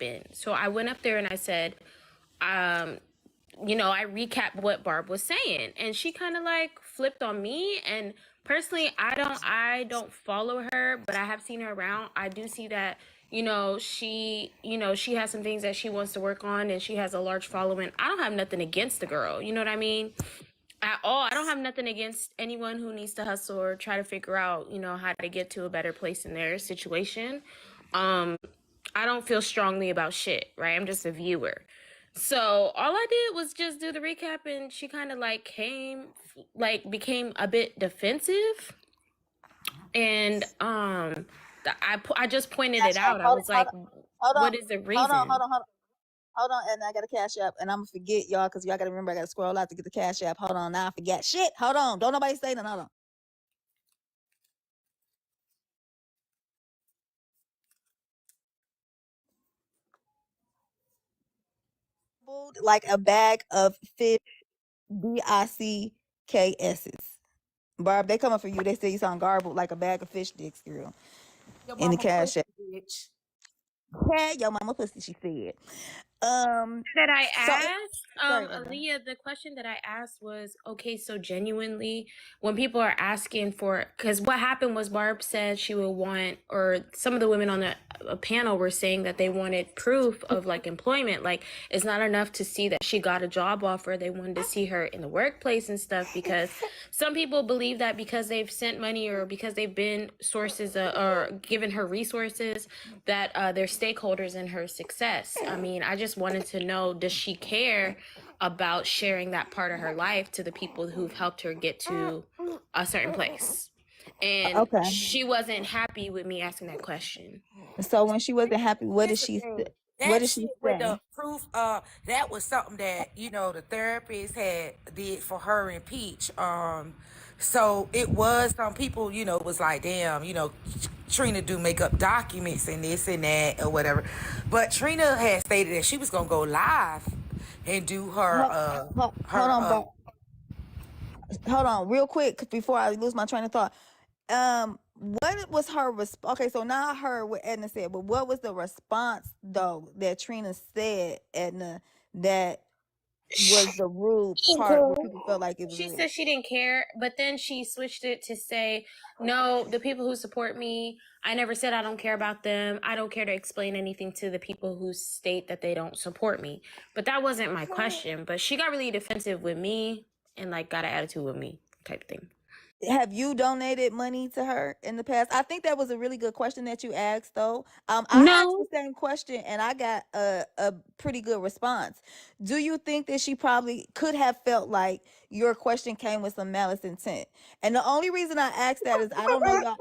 happened. So I went up there and I said, um, I recapped what Barb was saying, and she kind of like flipped on me. And personally, I don't follow her, but I have seen her around. I do see that, she has some things that she wants to work on, and she has a large following. I don't have nothing against the girl. You know what I mean? At all. I don't have nothing against anyone who needs to hustle or try to figure out, how to get to a better place in their situation. Um, I don't feel strongly about shit, right? I'm just a viewer. So all I did was just do the recap, and she kind of like became a bit defensive, and I just pointed it out. I was like, what is the reason? Hold on, and I got a cash app, and I'm gonna forget y'all because y'all gotta remember I gotta scroll out to get the cash app. Hold on, now I forget shit. Hold on, don't nobody say nothing. Hold on. Like a bag of fish, BICKSs. Barb, they coming for you. They say you sound garbled like a bag of fish sticks, girl. Your In the mama cash pussy, app. bitch. Hey, yo, mama pussy, she said. That I So asked, Aaliyah, the question that I asked was, okay, so genuinely, when people are asking for, because what happened was Barb said she would want, or some of the women on the panel were saying that they wanted proof of like employment. Like, it's not enough to see that she got a job offer. They wanted to see her in the workplace and stuff, because some people believe that because they've sent money or because they've been sources or given her resources, that they're stakeholders in her success. I mean, I just wanted to know, does she care about sharing that part of her life to the people who've helped her get to a certain place? And okay. she wasn't happy with me asking that question. So when she wasn't happy, what did Here's the she thing. say? What That did she shit with say? the proof, that was something that, the therapist had did for her and Peach. So it was some people, was like, damn, Trina do make up documents and this and that or whatever. But Trina had stated that she was gonna go live and do her Hold on, Barb. Hold on, real quick before I lose my train of thought. What was her okay, so now I heard what Edna said, but what was the response though that Trina said, Edna, that was the rude part where people felt like it was She rude? said she didn't care, but then she switched it to say, no, the people who support me, I never said I don't care about them. I don't care to explain anything to the people who state that they don't support me. But that wasn't my question. But she got really defensive with me and like got an attitude with me type thing. Have you donated money to her in the past? I think that was a really good question that you asked, though. I asked the No. same question and I got a pretty good response. Do you think that she probably could have felt like your question came with some malice intent? And the only reason I asked that is I don't know y'all.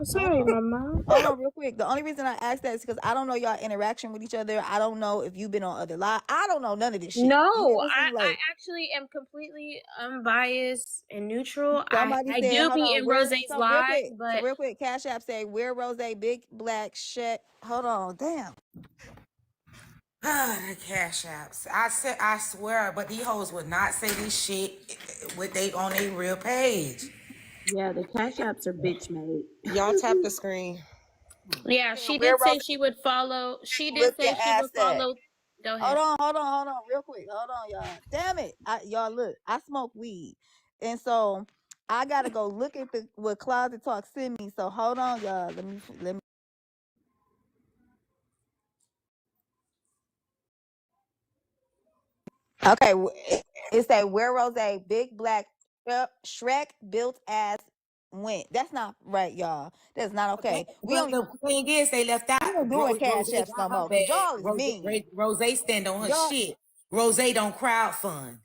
Sorry, Mama. Hold on, real quick. The only reason I asked that is because I don't know y'all interaction with each other. I don't know if you've been on other live. I don't know none of this shit. You No, understand? I actually am completely unbiased and neutral. Somebody I said, do hold be on, in where Rose's so live, but real quick, Cash App say where Rose big black check. Hold on, damn. the cash apps. I swear, but these hoes would not say this shit with they on their real page. Yeah, the cash apps are bitch made. Y'all tap the screen. yeah, she Where did say Rose she would follow. She did looking say she ass would at? follow. Go ahead. Hold on, real quick. Hold on, y'all. Damn it. Y'all look, I smoke weed. And so I gotta go look at the what Closet Talk sent me. So hold on, y'all. Let me okay. It say where Rose big black Shrek built ass went. That's not right, y'all. That's not okay. But the thing is, they left We out. don't doing cash Rose apps no got her more because bag. y'all is mean. Rose stand on her Y'all shit. Rose don't crowdfund.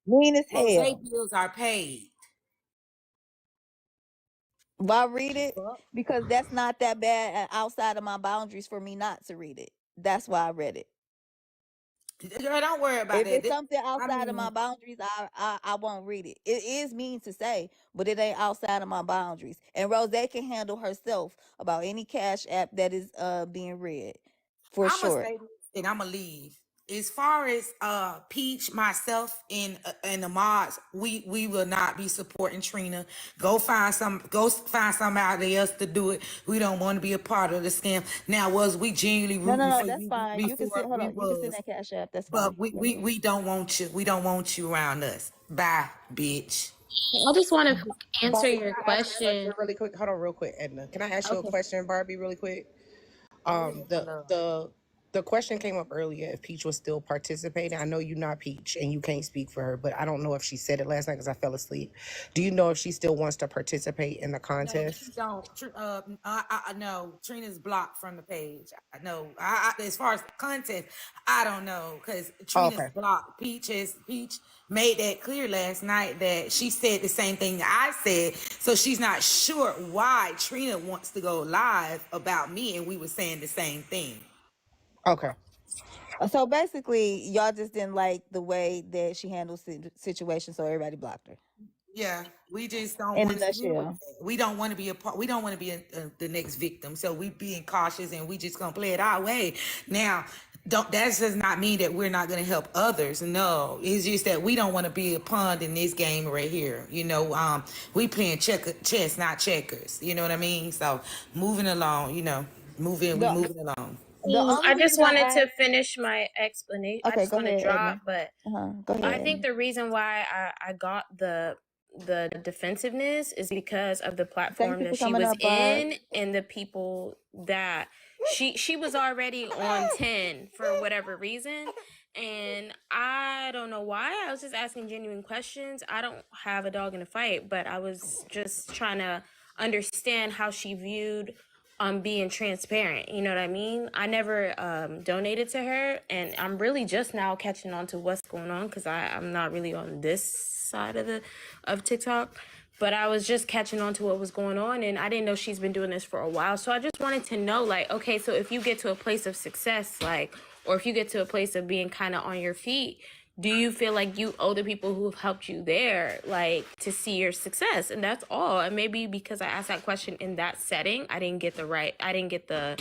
mean as Rose hell. bills are paid. Why read it? Fuck. Because that's not that bad outside of my boundaries for me not to read it. That's why I read it. Girl, don't worry about If that. it's something I outside of my mean, boundaries, I won't read it. It is mean to say, but it ain't outside of my boundaries. And Rose can handle herself about any cash app that is being read. For I'ma sure. say this and I'ma leave. as far as Peach, myself, and the mods, we will not be supporting Trina. Go find somebody else to do it. We don't want to be a part of the scam. Now, was we genuinely No, rooting no, no, for that's you fine. You can before? send, hold We on, you can send was, that cash app. That's fine. but we don't want you. We don't want you around us. Bye, bitch. I just want to answer Barbie, your can I ask you a question question. really quick? Hold on, real quick, Edna. Can I ask you a Okay. question, Barbie, really quick? Oh, yeah, The love. the question came up earlier if Peach was still participating. I know you're not Peach and you can't speak for her, but I don't know if she said it last night because I fell asleep. Do you know if she still wants to participate in the No, she contest? don't. I know Trina's blocked from the page. I know. As far as contest, I don't know because Oh, Trina's okay. blocked. Peach made that clear last night that she said the same thing that I said. So she's not sure why Trina wants to go live about me, and we were saying the same thing. Okay. So basically, y'all just didn't like the way that she handled situations, so everybody blocked her. Yeah, we just don't In a want to deal with nutshell. that. We don't want to be a part. We don't want to be the next victim. So we being cautious and we just gonna play it our way. Now, don't that does not mean that we're not gonna help others. No, it's just that we don't want to be a pawn in this game right here. We playing chess, not checkers. You know what I mean? So moving along. We The moving along. the only I just reason I wanted to asked. finish my explanation. I Okay, just go want to ahead, drop, Edna. but Go ahead, I think Edna. the reason why I got the defensiveness is because of the Thank platform you that for she coming was up, Barb. in and the people that she was already on 10 for whatever reason. And I don't know why. I was just asking genuine questions. I don't have a dog in a fight, but I was just trying to understand how she viewed being transparent. You know what I mean? I never donated to her, and I'm really just now catching on to what's going on because I'm not really on this side of TikTok. But I was just catching on to what was going on, and I didn't know she's been doing this for a while. So I just wanted to know, like, okay, so if you get to a place of success, like, or if you get to a place of being kind of on your feet, do you feel like you owe the people who have helped you there, like, to see your success? And that's all. And maybe because I asked that question in that setting, I didn't get the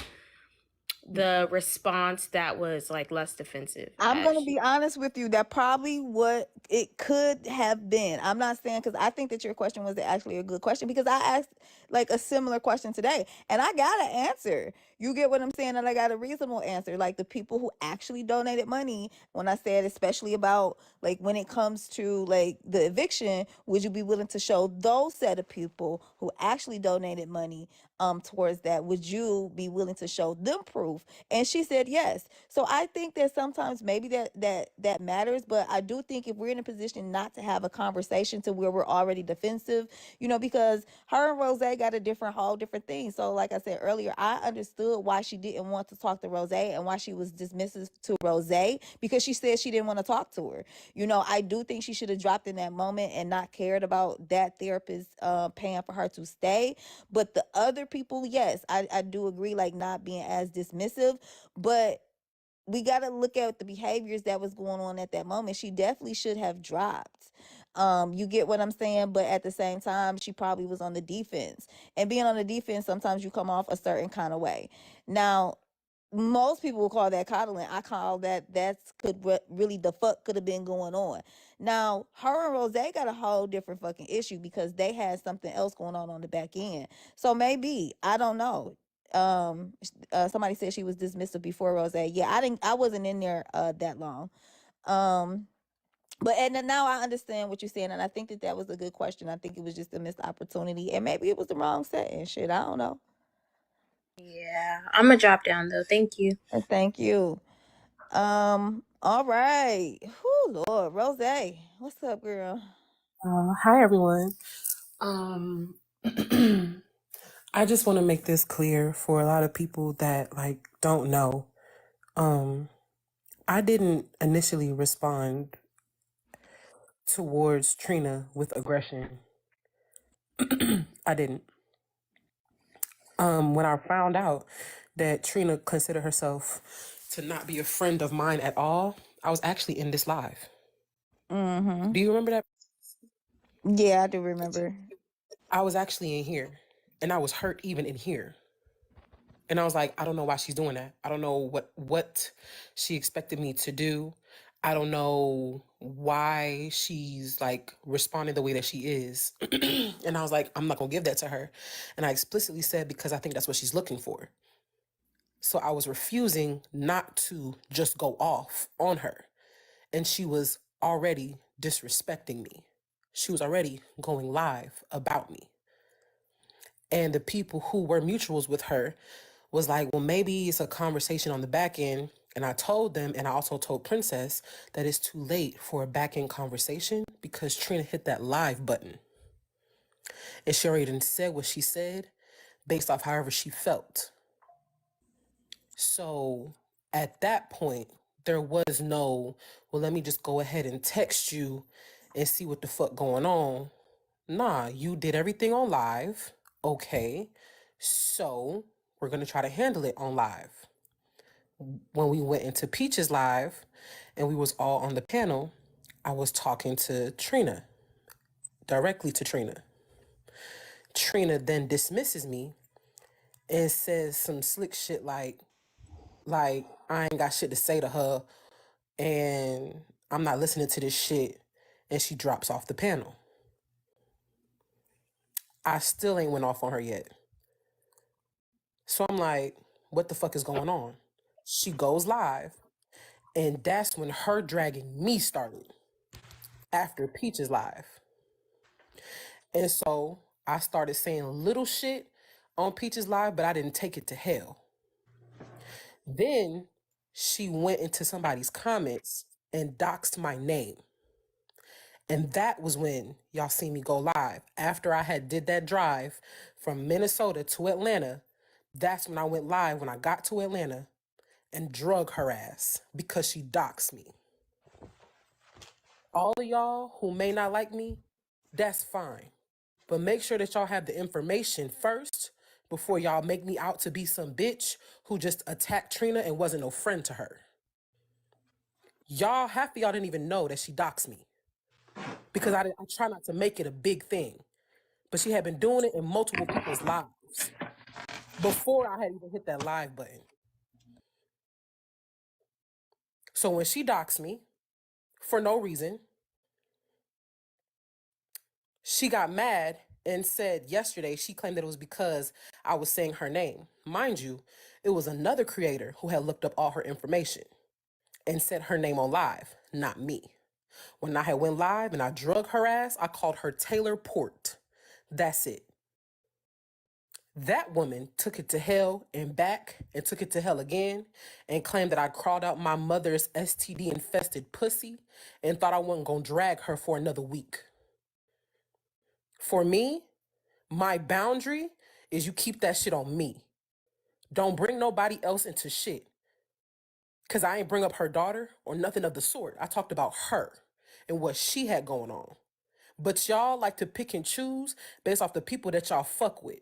response that was like less defensive I'm as gonna she. be honest with you. That probably what it could have been. I'm not saying, because I think that your question was actually a good question, because I asked like a similar question today and I got an answer. You get what I'm saying? And I got a reasonable answer. Like the people who actually donated money, when I said especially about like when it comes to like the eviction, would you be willing to show those set of people who actually donated money towards that? Would you be willing to show them proof? And she said yes. So I think that sometimes maybe that matters, but I do think if we're in a position not to have a conversation to where we're already defensive, because her and Rose got a whole different thing. So like I said earlier, I understood why she didn't want to talk to Rose and why she was dismissive to Rose, because she said she didn't want to talk to her. I do think she should have dropped in that moment and not cared about that therapist paying for her to stay. But the other people, yes, I do agree, like not being as dismissive, but we got to look at the behaviors that was going on at that moment. She definitely should have dropped. You get what I'm saying? But at the same time, she probably was on the defense. And being on the defense, sometimes you come off a certain kind of way. Now, most people will call that coddling. I call that's really the fuck could have been going on. Now, her and Rose got a whole different fucking issue because they had something else going on the back end. So maybe, I don't know. Somebody said she was dismissive before Rose. Yeah, I wasn't in there that long. Um, but and then now I understand what you're saying, and I think that was a good question. I think it was just a missed opportunity, and maybe it was the wrong setting. Shit, I don't know. Yeah, I'm gonna drop down though. Thank you. And thank you. All right. Whew, Lord, Rose, what's up, girl? Hi, everyone. I just want to make this clear for a lot of people that don't know. I didn't initially respond towards Trina with aggression. I didn't. When I found out that Trina considered herself to not be a friend of mine at all, I was actually in this live. Mm-hmm. Do you remember that? Yeah, I do remember. I was actually in here, and I was hurt even in here. And I was like, I don't know why she's doing that. I don't know what she expected me to do. I don't know why she's like responding the way that she is. And I was like, I'm not gonna give that to her. And I explicitly said, because I think that's what she's looking for. So I was refusing not to just go off on her. And she was already disrespecting me. She was already going live about me. And the people who were mutuals with her was like, well, maybe it's a conversation on the back end. And I told them, and I also told Princess, that it's too late for a back end conversation because Trina hit that live button. And she already done said what she said based off however she felt. So at that point, there was no, well, let me just go ahead and text you and see what the fuck going on. Nah, you did everything on live. Okay. So we're going to try to handle it on live. When we went into Peach's live and we was all on the panel, I was talking to Trina, directly to Trina. Trina then dismisses me and says some slick shit like I ain't got shit to say to her and I'm not listening to this shit, and she drops off the panel. I still ain't went off on her yet. So I'm like, what the fuck is going on? She goes live, and that's when her dragging me started after Peach's live. And so I started saying little shit on Peach's live, but I didn't take it to hell. Then she went into somebody's comments and doxed my name. And that was when y'all see me go live. After I had did that drive from Minnesota to Atlanta, that's when I went live when I got to Atlanta and drug her ass because she doxed me. All of y'all who may not like me, that's fine. But make sure that y'all have the information first before y'all make me out to be some bitch who just attacked Trina and wasn't no friend to her. Y'all, half of y'all didn't even know that she doxed me because I try not to make it a big thing. But she had been doing it in multiple people's lives before I had even hit that live button. So when she doxed me for no reason, she got mad and said yesterday she claimed that it was because I was saying her name. Mind you, it was another creator who had looked up all her information and said her name on live, not me. When I had went live and I drug her ass, I called her Taylor Port. That's it. That woman took it to hell and back and took it to hell again and claimed that I crawled out my mother's STD infested pussy and thought I wasn't gonna drag her for another week. For me, my boundary is you keep that shit on me. Don't bring nobody else into shit. Cause I ain't bring up her daughter or nothing of the sort. I talked about her and what she had going on. But y'all like to pick and choose based off the people that y'all fuck with.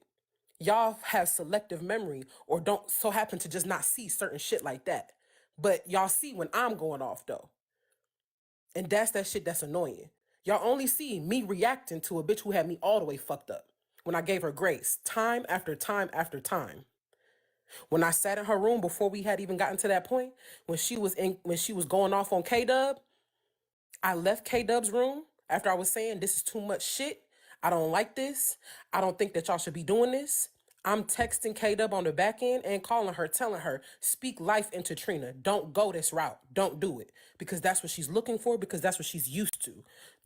Y'all have selective memory or don't so happen to just not see certain shit like that. But y'all see when I'm going off though. And that's that shit that's annoying. Y'all only see me reacting to a bitch who had me all the way fucked up when I gave her grace time after time after time. When I sat in her room before we had even gotten to that point, when she was going off on K-Dub, I left K-Dub's room after I was saying this is too much shit. I don't like this. I don't think that y'all should be doing this. I'm texting K-Dub on the back end and calling her, telling her, speak life into Trina. Don't go this route. Don't do it. Because that's what she's looking for, because that's what she's used to.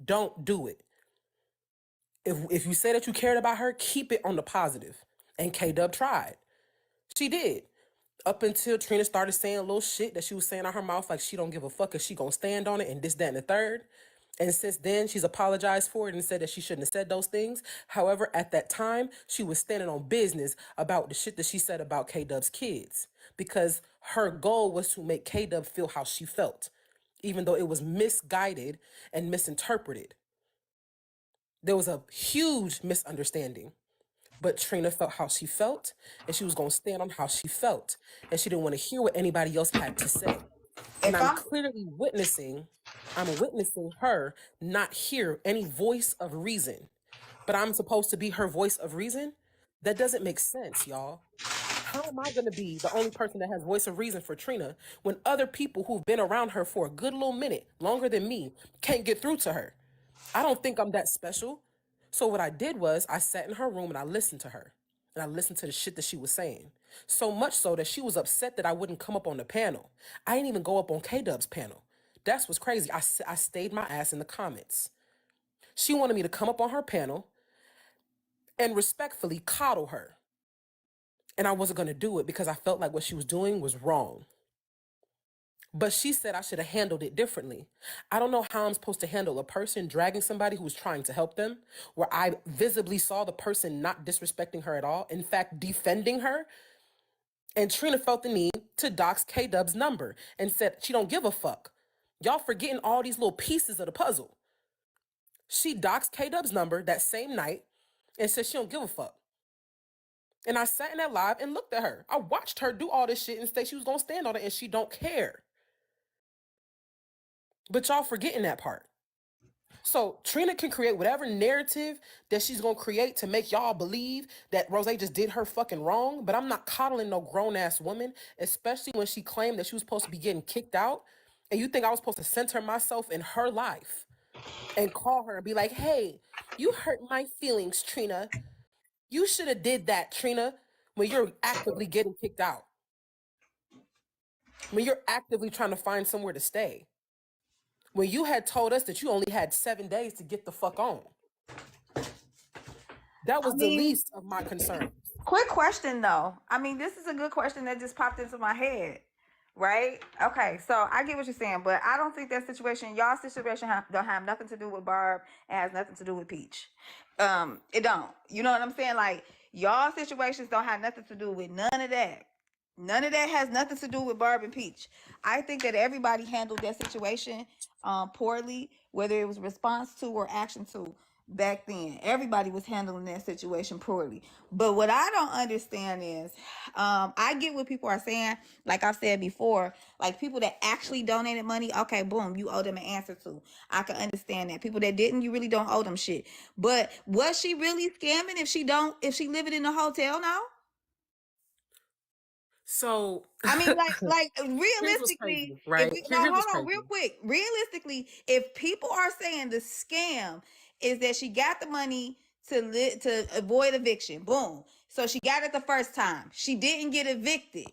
Don't do it. If you say that you cared about her, keep it on the positive. And K-Dub tried. She did. Up until Trina started saying little shit that she was saying out her mouth, like she don't give a fuck if she gonna stand on it and this, that, and the third. And since then, she's apologized for it and said that she shouldn't have said those things. However, at that time, she was standing on business about the shit that she said about K-Dub's kids. Because her goal was to make K-Dub feel how she felt, even though it was misguided and misinterpreted. There was a huge misunderstanding. But Trina felt how she felt, and she was going to stand on how she felt. And she didn't want to hear what anybody else had to say. And I'm clearly witnessing her not hear any voice of reason. But I'm supposed to be her voice of reason? That doesn't make sense, y'all. how am I going to be the only person that has voice of reason for Trina when other people who've been around her for a good little minute, longer than me, can't get through to her? I don't think I'm that special. So what I did was I sat in her room and I listened to her. And I listened to the shit that she was saying. So much so that she was upset that I wouldn't come up on the panel. I didn't even go up on K-Dub's panel. That's what's crazy. I stayed my ass in the comments. She wanted me to come up on her panel and respectfully coddle her. And I wasn't going to do it because I felt like what she was doing was wrong. But she said I should have handled it differently. I don't know how I'm supposed to handle a person dragging somebody who's trying to help them, where I visibly saw the person not disrespecting her at all, in fact, defending her. And Trina felt the need to dox K-Dub's number and said she don't give a fuck. Y'all forgetting all these little pieces of the puzzle. She doxed K-Dub's number that same night and said she don't give a fuck. And I sat in that live and looked at her. I watched her do all this shit and say she was going to stand on it, and she don't care. But y'all forgetting that part. So Trina can create whatever narrative that she's going to create to make y'all believe that Rose just did her fucking wrong. But I'm not coddling no grown-ass woman, especially when she claimed that she was supposed to be getting kicked out. And you think I was supposed to center myself in her life and call her and be like, hey, you hurt my feelings, Trina. You should have did that, Trina, when you're actively getting kicked out. When you're actively trying to find somewhere to stay. When you had told us that you only had 7 days to get the fuck on. That was the least of my concerns. Quick question though. I mean, this is a good question that just popped into my head. Right? Okay, so I get what you're saying, but I don't think that situation, y'all situation don't have nothing to do with Barb. It has nothing to do with Peach. It don't. You know what I'm saying? Like, y'all situations don't have nothing to do with none of that. None of that has nothing to do with Barb and Peach. I think that everybody handled that situation poorly, whether it was response to or action to. Back then, everybody was handling that situation poorly. But what I don't understand is, I get what people are saying. Like I've said before, like people that actually donated money, okay, boom, you owe them an answer to. I can understand that. People that didn't, you really don't owe them shit. But was she really scamming if she living in a hotel now? So I mean, like here's what's realistically, crazy, right? Here's hold what's on, real crazy. quick. Realistically, if people are saying the scam is that she got the money to avoid eviction, boom. So she got it the first time. She didn't get evicted,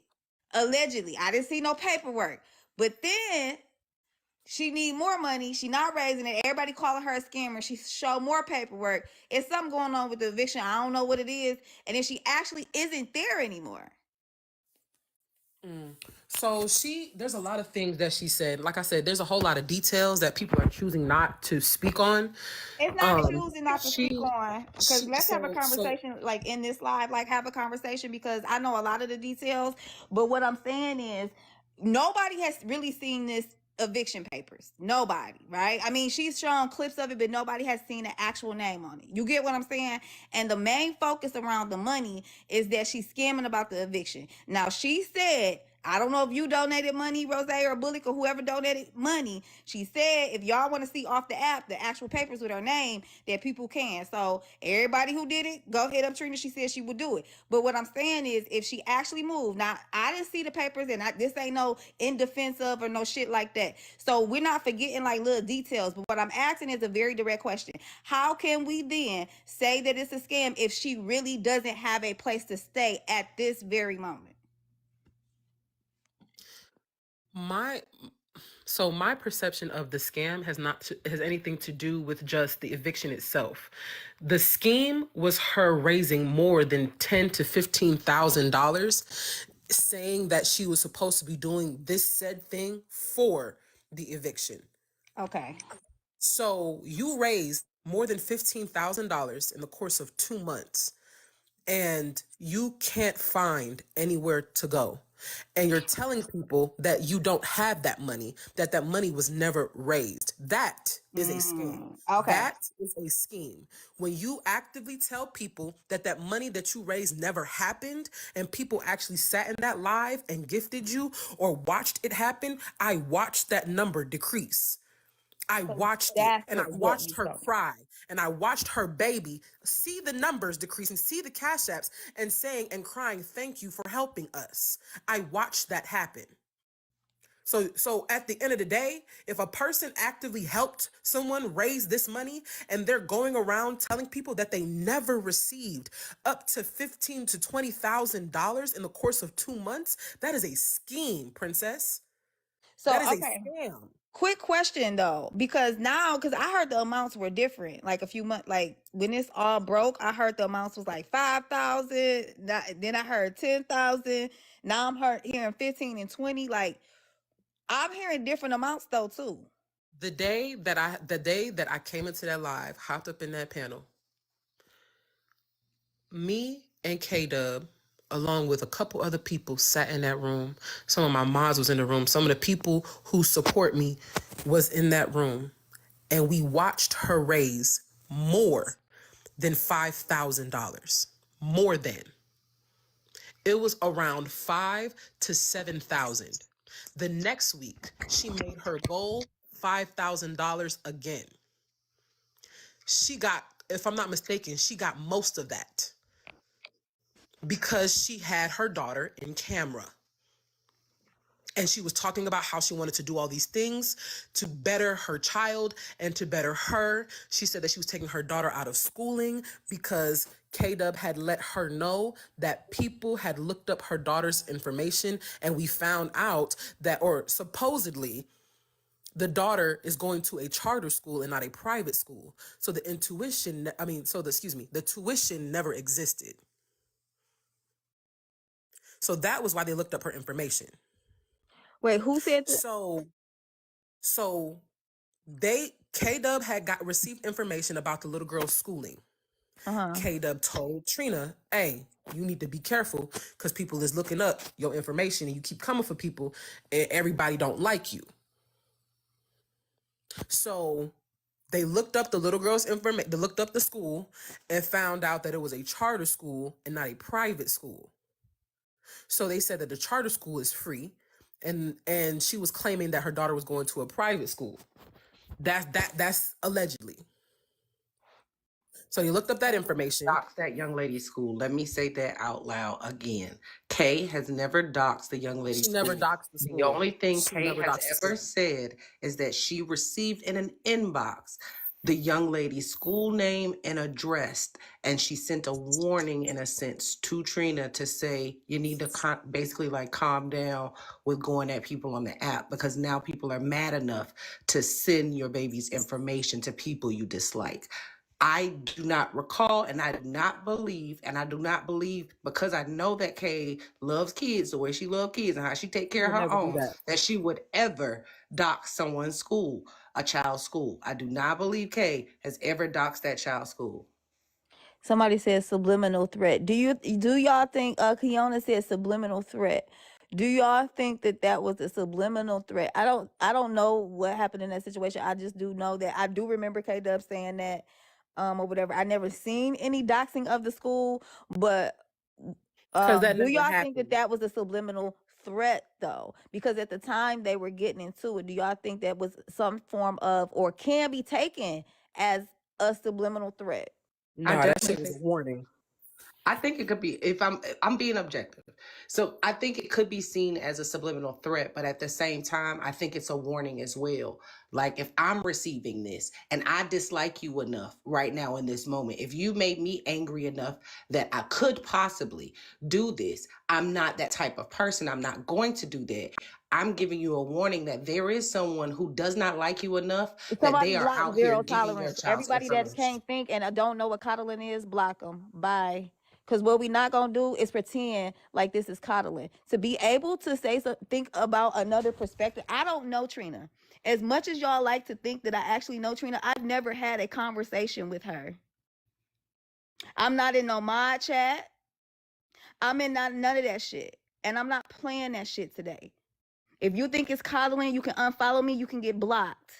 allegedly. I didn't see no paperwork, but then she need more money. She not raising it. Everybody calling her a scammer. She showed more paperwork. It's something going on with the eviction. I don't know what it is, and then she actually isn't there anymore. So there's a lot of things that she said. Like I said, there's a whole lot of details that people are choosing not to speak on. It's not choosing not to speak She, on, because let's have a so conversation like in this live, like have a conversation, because I know a lot of the details, but what I'm saying is nobody has really seen this eviction papers. Nobody, right? I mean, she's shown clips of it, but nobody has seen the actual name on it. You get what I'm saying? And the main focus around the money is that she's scamming about the eviction. Now, she said, I don't know if you donated money, Rose or Bullock, or whoever donated money. She said if y'all want to see off the app the actual papers with her name, that people can. So everybody who did it, go hit up Trina. She said she would do it. But what I'm saying is, if she actually moved, now I didn't see the papers, and this ain't no in defense of or no shit like that. So we're not forgetting like little details. But what I'm asking is a very direct question. How can we then say that it's a scam if she really doesn't have a place to stay at this very moment? my perception of the scam has anything to do with just the eviction itself. The scheme was her raising more than $10,000 to $15,000, saying that she was supposed to be doing this said thing for the eviction. Okay. So you raised more than $15,000 in the course of 2 months, and you can't find anywhere to go. And you're telling people that you don't have that money, that money was never raised. That is a scam. Okay. That is a scheme. When you actively tell people that money that you raised never happened, and people actually sat in that live and gifted you or watched it happen, I watched that number decrease. I So watched it, that's and I what watched you her saw. cry, and I watched her baby see the numbers decreasing, see the cash apps, and saying and crying, "Thank you for helping us." I watched that happen. So at the end of the day, if a person actively helped someone raise this money and they're going around telling people that they never received up to $15,000 to $20,000 in the course of 2 months, that is a scheme, princess. So That is a okay. scam. Quick question though, because I heard the amounts were different. Like a few months, like when it's all broke, I heard the amounts was like 5,000. Then I heard 10,000. Now hearing 15 and 20. Like I'm hearing different amounts though too. The day that I came into that live, hopped up in that panel, me and K Dub, along with a couple other people, sat in that room. Some of my moms was in the room. Some of the people who support me was in that room. And we watched her raise more than $5,000. More than. It was around 5 to 7,000. The next week, she made her goal $5,000 again. She got, if I'm not mistaken, she got most of that because she had her daughter in camera. And she was talking about how she wanted to do all these things to better her child and to better her. She said that she was taking her daughter out of schooling because K-Dub had let her know that people had looked up her daughter's information, and we found out that, or supposedly, the daughter is going to a charter school and not a private school. So the tuition never existed. So that was why they looked up her information. Wait, who said that? So K-Dub had received information about the little girl's schooling. K-Dub told Trina, "Hey, you need to be careful because people is looking up your information and you keep coming for people and everybody don't like you." So they looked up the little girl's information, they looked up the school and found out that it was a charter school and not a private school. So they said that the charter school is free, and she was claiming that her daughter was going to a private school. That's allegedly. So you looked up that information. Doxed that young lady's school. Let me say that out loud again. Kay has never doxed the young lady's She school. never doxed the The school. only thing She Kay never has doxed the ever school. said is that she received in an inbox the young lady's school name and address, and she sent a warning in a sense to Trina to say you need to basically like calm down with going at people on the app, because now people are mad enough to send your baby's information to people you dislike. I do not recall, and I do not believe, because I know that Kay loves kids the way she loves kids and how she take care of Would her never do own, that she would ever dox someone's school, a child's school. I do not believe Kay has ever doxed that child's school. Somebody said subliminal threat. Do y'all think Kiona said subliminal threat? Do y'all think that was a subliminal threat? I don't know what happened in that situation. I just do know that I do remember K Dub saying that or whatever. I never seen any doxing of the school, but because that do never y'all think happened. that was a subliminal threat though? Because at the time they were getting into it, do y'all think that was some form of or can be taken as a subliminal threat? No, I that shit definitely was a think warning. I think it could be, if I'm being objective. So I think it could be seen as a subliminal threat, but at the same time, I think it's a warning as well. Like if I'm receiving this and I dislike you enough right now in this moment, if you made me angry enough that I could possibly do this, I'm not that type of person. I'm not going to do that. I'm giving you a warning that there is someone who does not like you enough that Somebody they are block out here zero getting your tolerance. child's Everybody that information. can't think and don't know what coddling is, block them. Bye. Because what we not gonna do is pretend like this is coddling. To be able to think about another perspective. I don't know Trina. As much as y'all like to think that I actually know Trina, I've never had a conversation with her. I'm not in no mod chat. I'm in none of that shit. And I'm not playing that shit today. If you think it's coddling, you can unfollow me, you can get blocked.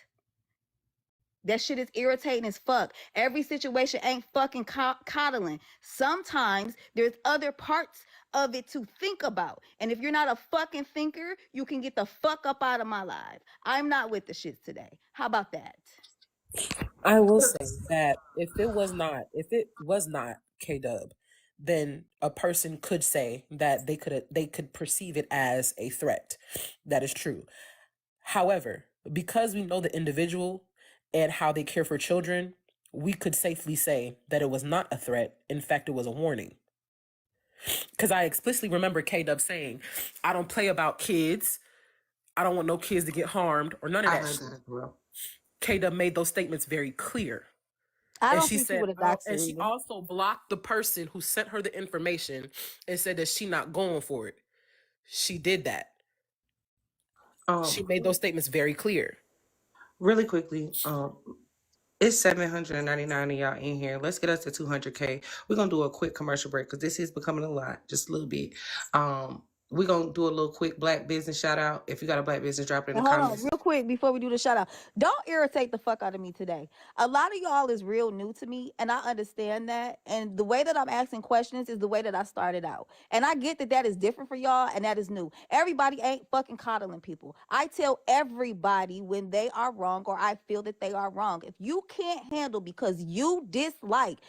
That shit is irritating as fuck. Every situation ain't fucking coddling. Sometimes there's other parts of it to think about. And if you're not a fucking thinker, you can get the fuck up out of my life. I'm not with the shits today. How about that? I will say that if it was not K-Dub, then a person could say that they could perceive it as a threat. That is true. However, because we know the individual and how they care for children, we could safely say that it was not a threat. In fact, it was a warning. Because I explicitly remember K-Dub saying, I don't play about kids. I don't want no kids to get harmed or none of I that heard shit. that as well. K-Dub made those statements very clear. I And don't she think she said, would have doxed her and she either. also blocked the person who sent her the information and said that she not going for it. She did that. She made those statements very clear. Really quickly, it's 799 of y'all in here. Let's get us to 200K. We're gonna do a quick commercial break because this is becoming a lot, just a little bit. We're gonna do a little quick black business shout out. If you got a black business, drop it in And the hold on, comments. real quick before we do the shout out. Don't irritate the fuck out of me today. A lot of y'all is real new to me, and I understand that. And the way that I'm asking questions is the way that I started out. And I get that that is different for y'all, and that is new. Everybody ain't fucking coddling people. I tell everybody when they are wrong or I feel that they are wrong. If you can't handle because you dislike,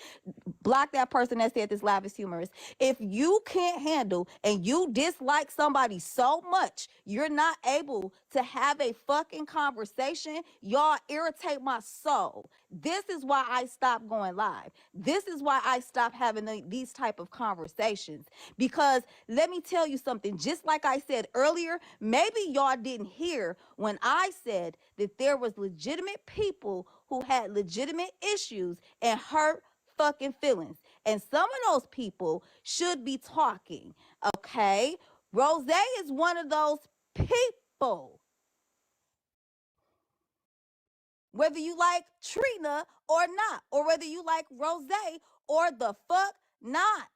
block that person that said this live is humorous. If you can't handle and you dislike somebody so much, you're not able to have a fucking conversation, y'all irritate my soul. This is why I stopped going live. This is why I stopped having these type of conversations. Because let me tell you something, just like I said earlier, maybe y'all didn't hear when I said that there was legitimate people who had legitimate issues and hurt fucking feelings. And some of those people should be talking, okay? Rose is one of those people. Whether you like Trina or not, or whether you like Rose or the fuck not.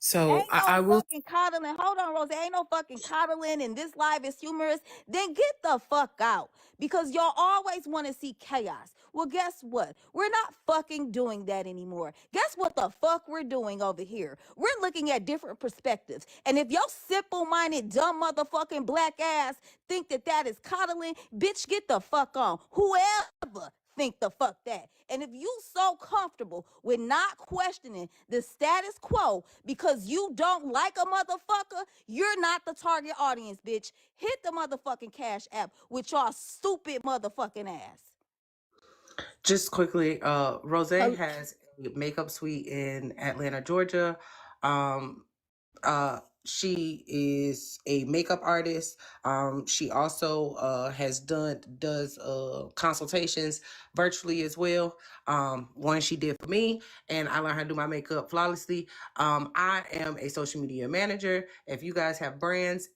So Ain't no I will. fucking coddling. Hold on, Rose. Ain't no fucking coddling and this live is humorous. Then get the fuck out. Because y'all always want to see chaos. Well, guess what? We're not fucking doing that anymore. Guess what the fuck we're doing over here? We're looking at different perspectives. And if your simple-minded, dumb motherfucking black ass think that that is coddling, bitch, get the fuck on. Whoever think the fuck that. And if you so comfortable with not questioning the status quo because you don't like a motherfucker, you're not the target audience, bitch. Hit the motherfucking Cash App with your stupid motherfucking ass. Just quickly, Rose has a makeup suite in Atlanta, Georgia. She is a makeup artist. She also does consultations virtually as well. One she did for me, and I learned how to do my makeup flawlessly. I am a social media manager. If you guys have brands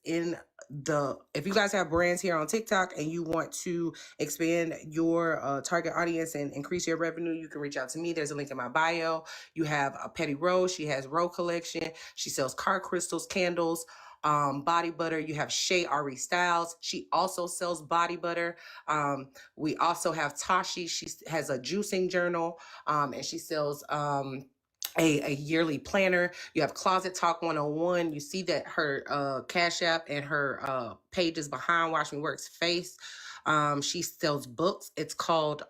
here on TikTok and you want to expand your target audience and increase your revenue, you can reach out to me. There's a link in my bio. You have a Petty Rose. She has Row Collection. She sells car crystals, candles, body butter. You have Shay Ari Styles. She also sells body butter. We also have Tashi. She has a juicing journal, and she sells a yearly planner. You have Closet Talk 101. You see that her Cash App and her page is behind Watchmeworks' face. She sells books. It's called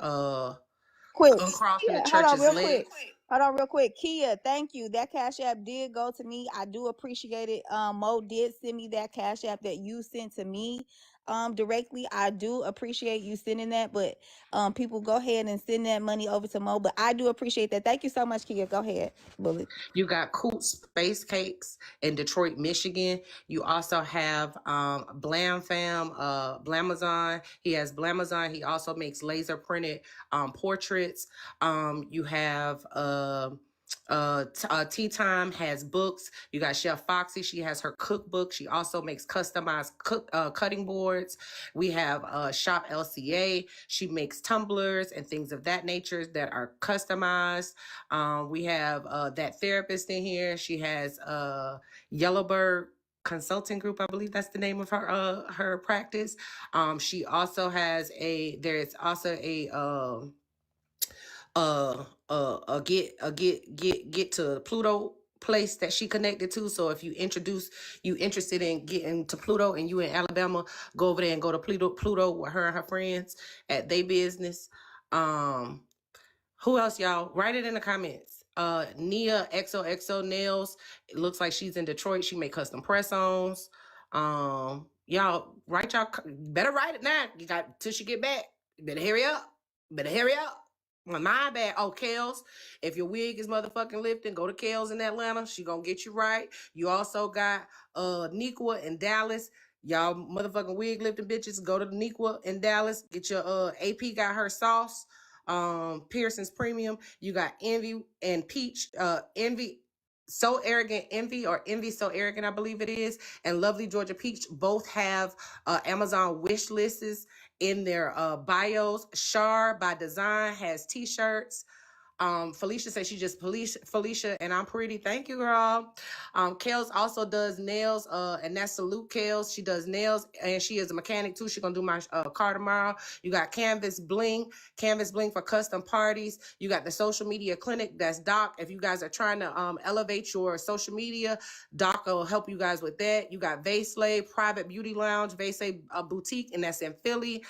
Quick. Uncrossing the Hold on Church's real Legs. quick. Hold on real quick. Kia, thank you. That Cash App did go to me. I do appreciate it. Mo did send me that Cash App that you sent to me directly. I do appreciate you sending that, but people go ahead and send that money over to Mo. But I do appreciate that. Thank you so much, Kia. Go ahead, Bullet. You got Coots Space Cakes in Detroit, Michigan. You also have Blam Fam, Blamazon. He has Blamazon. He also makes laser printed portraits. You have Tea Time has books. You got Chef Foxy. She has her cookbook. She also makes customized cutting boards. We have Shop LCA. She makes tumblers and things of that nature that are customized. We have that therapist in here. She has Yellowbird Consulting Group, I believe that's the name of her practice. She also has there's also get to Pluto place that she connected to. So if you interested in getting to Pluto and you in Alabama, go over there and go to Pluto with her and her friends at their business. Who else, y'all? Write it in the comments. Nia XOXO Nails. It looks like she's in Detroit. She make custom press-ons. Y'all better write it now. You got till she get back. You better hurry up. My bad. Oh, Kels. If your wig is motherfucking lifting, go to Kels in Atlanta. She gonna get you right. You also got Nikwa in Dallas. Y'all motherfucking wig lifting bitches, go to Nikwa in Dallas. Get your AP got her sauce. Pearson's Premium. You got Envy and Peach. Envy So Arrogant Envy, or Envy So Arrogant, I believe it is, and Lovely Georgia Peach both have Amazon wish lists in their bios. Shar by Design has t-shirts. Felicia says she just Felicia and I'm pretty. Thank you, girl. Kels also does nails, and that's Salute Kels. She does nails and she is a mechanic too. She's gonna do my car tomorrow. You got Canvas Bling for custom parties. You got the Social Media Clinic, that's Doc. If you guys are trying to elevate your social media, Doc will help you guys with that. You got Vayslay Private Beauty Lounge, Vayslay Boutique, and that's in Philly.